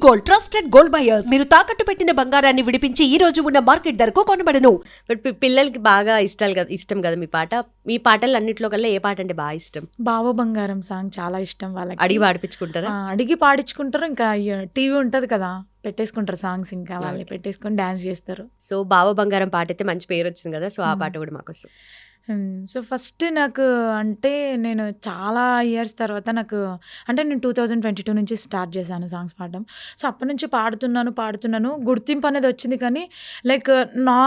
Gold, trusted gold buyers. మీరు తాకట్టు పెట్టిన బంగారాన్ని విడిపించి ఈ రోజు ఉన్న మార్కెట్ ధరకు కొనబడను. బట్ పిల్లలకి బాగా ఇష్టం కదా మీ పాట. మీ పాటలు అన్నిట్లో కల్లా ఏ పాట అంటే బాగా ఇష్టం? బావ బంగారం సాంగ్ చాలా ఇష్టం వాళ్ళకి. అడిగి పాడిపించుకుంటారా? అడిగి పాడించుకుంటారు. ఇంకా టీవీ ఉంటది కదా, పెట్టేసుకుంటారు సాంగ్స్, ఇంకా వాళ్ళే పెట్టేసుకొని డాన్స్ చేస్తారు. సో బావ బంగారం పాట అయితే మంచి పేరు వచ్చింది కదా, సో ఆ పాట కూడా మాకు వస్తుంది. సో ఫస్ట్ నాకు అంటే నేను చాలా ఇయర్స్ తర్వాత నేను 2022 నుంచి స్టార్ట్ చేశాను సాంగ్స్ పాడడం. సో అప్పటి నుంచి పాడుతున్నాను గుర్తింపు అనేది వచ్చింది. కానీ లైక్ నా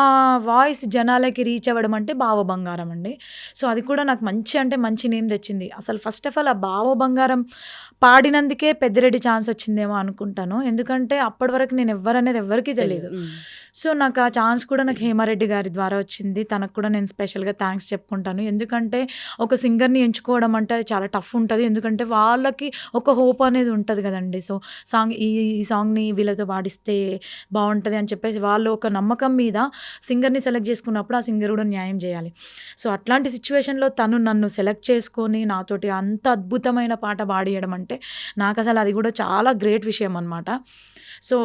వాయిస్ జనాలకి రీచ్ అవ్వడం అంటే బావ బంగారం అండి. సో అది కూడా నాకు మంచి నేమ్ తెచ్చింది. అసలు ఫస్ట్ ఆఫ్ ఆల్ ఆ బావ బంగారం పాడినందుకే పెద్దిరెడ్డి ఛాన్స్ వచ్చిందేమో అనుకుంటాను. ఎందుకంటే అప్పటి వరకు నేను ఎవరికీ తెలియదు. సో నాకు ఆ ఛాన్స్ కూడా నాకు హేమారెడ్డి గారి ద్వారా వచ్చింది. తనకు కూడా నేను స్పెషల్గా థ్యాంక్స్ చెప్పుకుంటాను. ఎందుకంటే ఒక సింగర్ని ఎంచుకోవడం అంటే అది చాలా టఫ్ ఉంటుంది. ఎందుకంటే వాళ్ళకి ఒక హోప్ అనేది ఉంటుంది కదండి. సో ఈ సాంగ్ని వీళ్ళతో పాడిస్తే బాగుంటుంది అని చెప్పేసి వాళ్ళు ఒక నమ్మకం మీద సింగర్ని సెలెక్ట్ చేసుకున్నప్పుడు ఆ సింగర్ కూడా న్యాయం చేయాలి. సో అట్లాంటి సిచ్యువేషన్లో తను నన్ను సెలెక్ట్ చేసుకొని నాతోటి అంత అద్భుతమైన పాట పాడియడం అంటే నాకు అసలు అది కూడా చాలా గ్రేట్ విషయం అనమాట. సో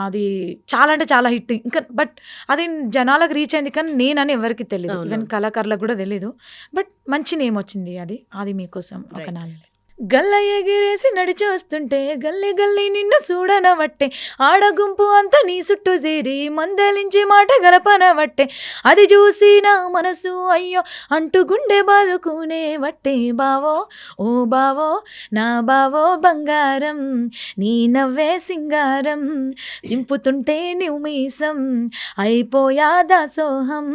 అది చాలా అంటే చాలా హిట్. ఇంకా బట్ అది జనాలకు రీచ్ అయింది, కానీ నేనని ఎవరికి తెలియదు, ఈవెన్ కళాకారులకు కూడా తెలీదు. బట్ మంచి నేమ్ వచ్చింది. అది మీకోసం ఒక నాలుగు గల్ల ఎగిరేసి నడిచి వస్తుంటే గల్లీ నిన్ను చూడనవట్టే, ఆడ గుంపు అంతా నీ చుట్టూ చేరి మందలించి మాట గలపనవట్టే, అది చూసి నా మనసు అయ్యో అంటూ గుండె బాదుకునే వట్టే. బావో ఓ బావో నా బావో బంగారం, నీ నవ్వే సింగారం, దింపుతుంటే నువ్వు మీసం అయిపోయా దాసోహం.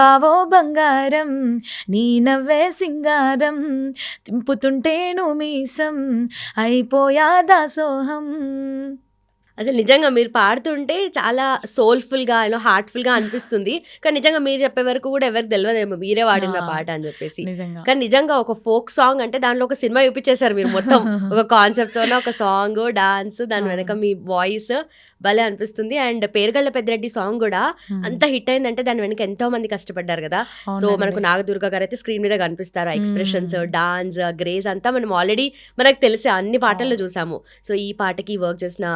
బావో బంగారం నీ నవ్వే సింగారం, దింపుతుంటే మీసం అయిపోయా దాసోహం. అసలు నిజంగా మీరు పాడుతుంటే చాలా సోల్ఫుల్గా హార్ట్ఫుల్గా అనిపిస్తుంది. కానీ నిజంగా మీరు చెప్పే వరకు కూడా ఎవరికి తెలియదేమో మీరే వాడిన పాట అని చెప్పేసి. కానీ నిజంగా ఒక ఫోక్ సాంగ్ అంటే దాంట్లో ఒక సినిమా చూపించేశారు మీరు మొత్తం. ఒక కాన్సెప్ట్తోనే ఒక సాంగ్, డాన్స్, దాని వెనక మీ వాయిస్ భలే అనిపిస్తుంది. అండ్ పేరుగళ్ళ పెద్దిరెడ్డి సాంగ్ కూడా అంత హిట్ అయిందంటే దాని వెనక ఎంతో మంది కష్టపడ్డారు కదా. సో మనకు నాగదుర్గ గారు అయితే స్క్రీన్ మీద కనిపిస్తారు. ఎక్స్ప్రెషన్స్, డాన్స్, గ్రేస్ అంతా మనం ఆల్రెడీ మనకు తెలిసే అన్ని పాటల్లో చూసాము. సో ఈ పాటకి వర్క్ చేసిన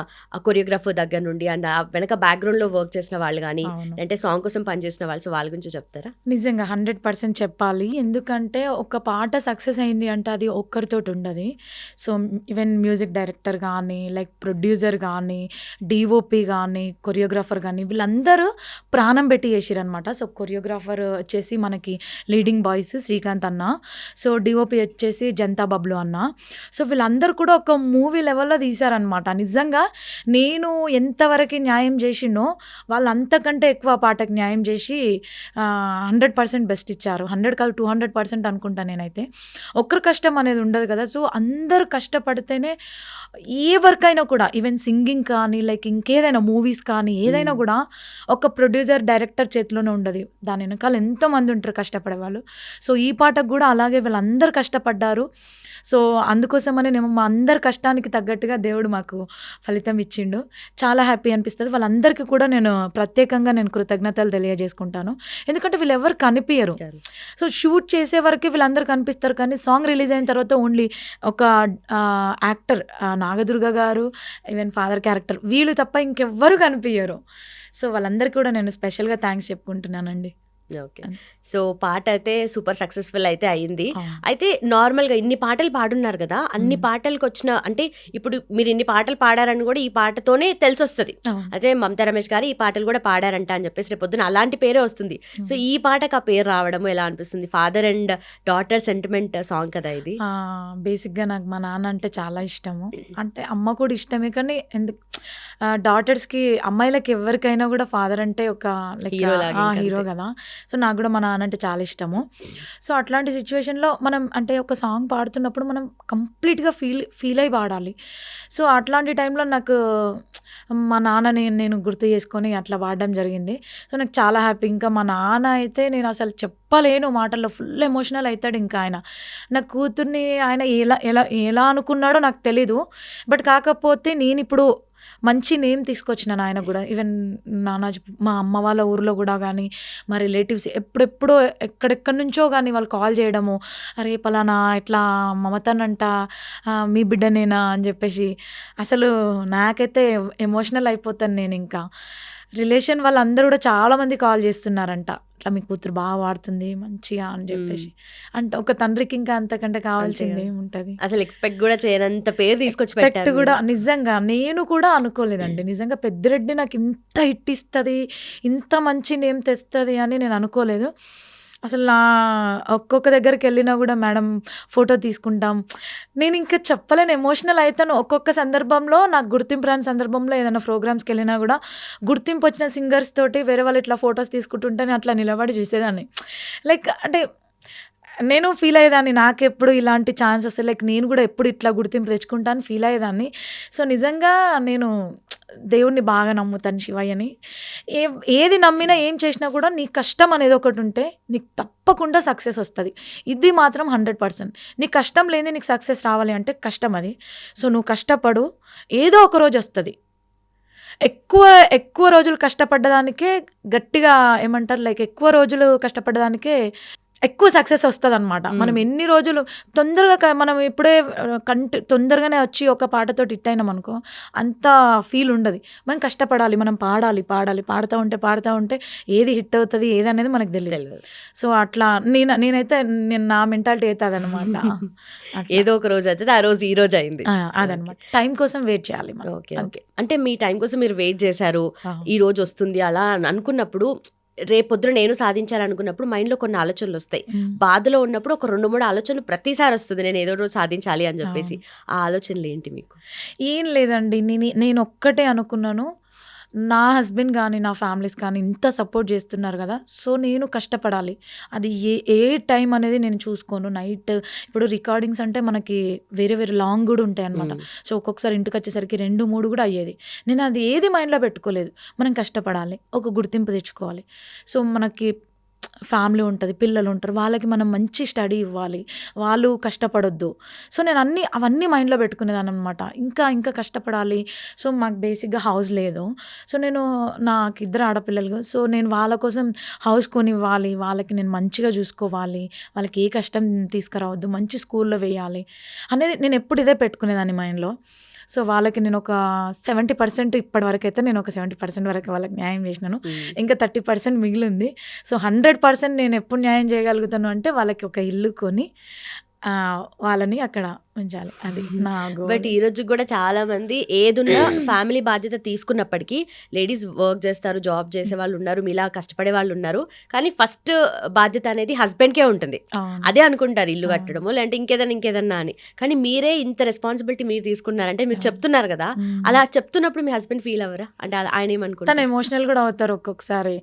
కొరియోగ్రాఫర్ దగ్గర నుండి అండ్ వెనక బ్యాక్గ్రౌండ్ లో వర్క్ చేసిన వాళ్ళు కానీ అంటే సాంగ్ కోసం పనిచేసిన వాళ్ళు, సో వాళ్ళ గురించి చెప్తారా? నిజంగా 100% చెప్పాలి. ఎందుకంటే ఒక పాట సక్సెస్ అయింది అంటే అది ఒక్కరితోటి ఉండదు. సో ఈవెన్ మ్యూజిక్ డైరెక్టర్ కానీ, లైక్ ప్రొడ్యూసర్ కానీ, డిఓపి కానీ, కొరియోగ్రాఫర్ కానీ, వీళ్ళందరూ ప్రాణం పెట్టి చేసిరనమాట. సో కొరియోగ్రాఫర్ వచ్చేసి మనకి లీడింగ్ బాయ్స్ శ్రీకాంత్ అన్న, సో డిఓపి వచ్చేసి జనతా బబ్లు అన్న. సో వీళ్ళందరూ కూడా ఒక మూవీ లెవెల్లో తీశారనమాట. నిజంగా నేను ఎంతవరకు న్యాయం చేసినో వాళ్ళు అంతకంటే ఎక్కువ పాటకు న్యాయం చేసి 100% బెస్ట్ ఇచ్చారు. 100 కాదు 200% అనుకుంటా నేనైతే. ఒక్కరు కష్టం అనేది ఉండదు కదా. సో అందరూ కష్టపడితేనే ఏ వర్క్ అయినా కూడా, ఈవెన్ సింగింగ్ కానీ, లైక్ ఇంకేదైనా మూవీస్ కానీ ఏదైనా కూడా ఒక ప్రొడ్యూసర్ డైరెక్టర్ చేతిలోనే ఉండదు. దాని వెనకాల ఎంతోమంది ఉంటారు కష్టపడే వాళ్ళు. సో ఈ పాటకు కూడా అలాగే వీళ్ళందరూ కష్టపడ్డారు. సో అందుకోసమని నేను మా అందరి కష్టానికి తగ్గట్టుగా దేవుడు మాకు ఫలితం ఇచ్చిండు. చాలా హ్యాపీ అనిపిస్తుంది. వాళ్ళందరికీ కూడా నేను ప్రత్యేకంగా కృతజ్ఞతలు తెలియజేసుకుంటాను. ఎందుకంటే వీళ్ళు ఎవరు కనిపించరు. సో షూట్ చేసే వరకు వీళ్ళందరూ కనిపిస్తారు, కానీ సాంగ్ రిలీజ్ అయిన తర్వాత ఓన్లీ ఒక యాక్టర్ నాగదుర్గ గారు, ఈవెన్ ఫాదర్ క్యారెక్టర్, వీళ్ళు తప్ప ఇంకెవ్వరు కనిపించరు. సో వాళ్ళందరికీ కూడా నేను స్పెషల్గా థ్యాంక్స్ చెప్పుకుంటున్నానండి. ఓకే. సో పాట అయితే సూపర్ సక్సెస్ఫుల్ అయితే అయింది. అయితే నార్మల్గా ఇన్ని పాటలు పాడున్నారు కదా, అన్ని పాటలకు వచ్చిన అంటే ఇప్పుడు మీరు ఇన్ని పాటలు పాడారని కూడా ఈ పాటతోనే తెలిసి వస్తుంది. అయితే మమతా రమేష్ గారు ఈ పాటలు కూడా పాడారంట అని చెప్పేసి రేపు పొద్దున అలాంటి పేరే వస్తుంది. సో ఈ పాటకు ఆ పేరు రావడం ఎలా అనిపిస్తుంది? Father and daughter sentiment song కదా ఇది. బేసిక్గా నాకు మా నాన్న అంటే చాలా ఇష్టము. అంటే అమ్మ కూడా ఇష్టమే, కానీ డాటర్స్కి, అమ్మాయిలకి ఎవరికైనా కూడా ఫాదర్ అంటే ఒక హీరో కదా. సో నాకు కూడా మా నాన్న అంటే చాలా ఇష్టము. సో అట్లాంటి సిచ్యువేషన్లో మనం అంటే ఒక సాంగ్ పాడుతున్నప్పుడు మనం కంప్లీట్గా ఫీల్ అయి పాడాలి. సో అట్లాంటి టైంలో నాకు మా నాన్నని నేను గుర్తు చేసుకొని అట్లా పాడడం జరిగింది. సో నాకు చాలా హ్యాపీ. ఇంకా మా నాన్న అయితే నేను అసలు చెప్పలేను మాటల్లో, ఫుల్ ఎమోషనల్ అవుతాడు. ఇంకా ఆయన నా కూతుర్ని ఆయన ఎలా అనుకున్నాడో నాకు తెలీదు. బట్ కాకపోతే నేను ఇప్పుడు మంచి నేమ్ తీసుకొచ్చినాను ఆయన కూడా. ఈవెన్ నానాజీ మా అమ్మ వాళ్ళ ఊర్లో కూడా కానీ, మా రిలేటివ్స్ ఎప్పుడెప్పుడో ఎక్కడెక్కడి నుంచో కానీ వాళ్ళు కాల్ చేయడము, అరే పలానా ఇట్లా మమతనంట మీ బిడ్డనేనా అని చెప్పేసి, అసలు నాకైతే ఎమోషనల్ అయిపోతాను నేను. ఇంకా రిలేషన్ వాళ్ళందరూ కూడా చాలామంది కాల్ చేస్తున్నారంట, అట్లా మీ కూతురు బాగా వాడుతుంది మంచిగా అని చెప్పేసి. అంటే ఒక తండ్రికి ఇంకా అంతకంటే కావాల్సింది ఏముంటుంది. అసలు ఎక్స్పెక్ట్ కూడా చేయనంత పేరు తీసుకొచ్చి ఎక్స్పెక్ట్ పెట్టారు కూడా నిజంగా నేను కూడా అనుకోలేదండి. నిజంగా పెద్దిరెడ్డి నాకు ఇంత హిట్ ఇస్తుంది, ఇంత మంచి నేమ్ తెస్తుంది అని నేను అనుకోలేదు. అసలు నా ఒక్కొక్క దగ్గరికి వెళ్ళినా కూడా మేడం ఫోటో తీసుకుంటాం, నేను ఇంకా చెప్పలేను, ఎమోషనల్ అవుతాను. ఒక్కొక్క సందర్భంలో నాకు గుర్తింపు రాని సందర్భంలో ఏదైనా ప్రోగ్రామ్స్కి వెళ్ళినా కూడా గుర్తింపు వచ్చిన సింగర్స్ తోటి వేరే వాళ్ళు ఇట్లా ఫొటోస్ తీసుకుంటుంటే నేను అట్లా నిలబడి చూసేదాన్ని. లైక్ అంటే నేను ఫీల్ అయ్యేదాన్ని, నాకెప్పుడు ఇలాంటి ఛాన్స్ వస్తే లైక్ నేను కూడా ఎప్పుడు ఇట్లా గుర్తింపు తెచ్చుకుంటాను ఫీల్ అయ్యేదాన్ని. సో నిజంగా నేను దేవుణ్ణి బాగా నమ్ముతాను, శివయ్యని. ఏది నమ్మినా ఏం చేసినా కూడా నీ కష్టం అనేది ఒకటి ఉంటే నీకు తప్పకుండా సక్సెస్ వస్తుంది. ఇది మాత్రం 100%. నీ కష్టం లేని నీకు సక్సెస్ రావాలి అంటే కష్టం అది. సో నువ్వు కష్టపడు, ఏదో ఒక రోజు వస్తుంది. ఎక్కువ రోజులు కష్టపడ్డదానికే గట్టిగా ఏమంటారు, లైక్ ఎక్కువ రోజులు కష్టపడ్డదానికే ఎక్కువ సక్సెస్ వస్తుంది అనమాట. మనం ఎన్ని రోజులు తొందరగా మనం ఇప్పుడే తొందరగానే వచ్చి ఒక పాటతో హిట్ అయినాం అనుకో, అంత ఫీల్ ఉండదు. మనం కష్టపడాలి, మనం పాడాలి, పాడుతూ ఉంటే ఏది హిట్ అవుతుంది ఏది అనేది మనకు తెలియదు. సో అట్లా నేనైతే నా మెంటాలిటీ అయితే అదనమాట. ఏదో ఒక రోజు అవుతుంది, ఆ రోజు ఈ రోజు అయింది అదనమాట. టైం కోసం వెయిట్ చేయాలి. Okay okay. అంటే మీ టైం కోసం మీరు వెయిట్ చేశారు, ఈ రోజు వస్తుంది అలా అనుకున్నప్పుడు, రేపొద్దున నేను సాధించాలనుకున్నప్పుడు మైండ్లో కొన్ని ఆలోచనలు వస్తాయి. బాధలో ఉన్నప్పుడు ఒక 2-3 ఆలోచనలు ప్రతిసారి వస్తుంది, నేను ఏదో రోజు సాధించాలి అని చెప్పేసి. ఆ ఆలోచనలు ఏంటి మీకు? ఏం లేదండి, నేను ఒక్కటే అనుకున్నాను, నా హస్బెండ్ కానీ నా ఫ్యామిలీస్ కానీ ఇంత సపోర్ట్ చేస్తున్నారు కదా, సో నేను కష్టపడాలి. అది ఏ టైం అనేది నేను చూసుకోను. నైట్ ఇప్పుడు రికార్డింగ్స్ అంటే మనకి వేరే లాంగ్ కూడా ఉంటాయి అనమాట. సో ఒక్కొక్కసారి ఇంటికి వచ్చేసరికి 2-3 కూడా అయ్యేది. నేను అది ఏది మైండ్లో పెట్టుకోలేదు. మనం కష్టపడాలి, ఒక గుర్తింపు తెచ్చుకోవాలి. సో మనకి ఫ్యామిలీ ఉంటుంది, పిల్లలు ఉంటారు, వాళ్ళకి మనం మంచి స్టడీ ఇవ్వాలి, వాళ్ళు కష్టపడొద్దు. సో నేను అవన్నీ మైండ్లో పెట్టుకునేదాన్ని అనమాట. ఇంకా కష్టపడాలి. సో మాకు బేసిక్గా హౌస్ లేదు. సో నాకు 2 ఆడపిల్లలు. సో నేను వాళ్ళ కోసం హౌస్ కొనివ్వాలి, వాళ్ళకి నేను మంచిగా చూసుకోవాలి, వాళ్ళకి ఏ కష్టం తీసుకురావద్దు, మంచి స్కూల్లో వేయాలి అనేది నేను ఎప్పుడు ఇదే పెట్టుకునేదాన్ని మైండ్లో. సో వాళ్ళకి నేను ఒక 70% ఇప్పటివరకు అయితే నేను ఒక 70% వరకు వాళ్ళకి న్యాయం చేసినాను. ఇంకా 30% మిగిలింది. సో 100% నేను ఎప్పుడు న్యాయం చేయగలుగుతాను అంటే వాళ్ళకి ఒక ఇల్లు కొని వాళ్ళని అక్కడ ఉంచాలి, అది నా గోల్. బట్ ఈ రోజు కూడా చాలా మంది ఏదున్నా ఫ్యామిలీ బాధ్యత తీసుకున్నప్పటికీ లేడీస్ వర్క్ చేస్తారు, జాబ్ చేసే వాళ్ళు ఉన్నారు, మీలా కష్టపడే వాళ్ళు ఉన్నారు, కానీ ఫస్ట్ బాధ్యత అనేది హస్బెండ్కే ఉంటుంది. అదే అనుకుంటారు, ఇల్లు కట్టడము లేదంటే ఇంకేదన్నా అని. కానీ మీరే ఇంత రెస్పాన్సిబిలిటీ మీరు తీసుకున్నారంటే మీరు చెప్తున్నారు కదా, అలా చెప్తున్నప్పుడు మీ హస్బెండ్ ఫీల్ అవ్వరా? అంటే ఆయన ఏమనుకుంటారు? తను ఎమోషనల్ కూడా అవుతారు ఒక్కొక్కసారి.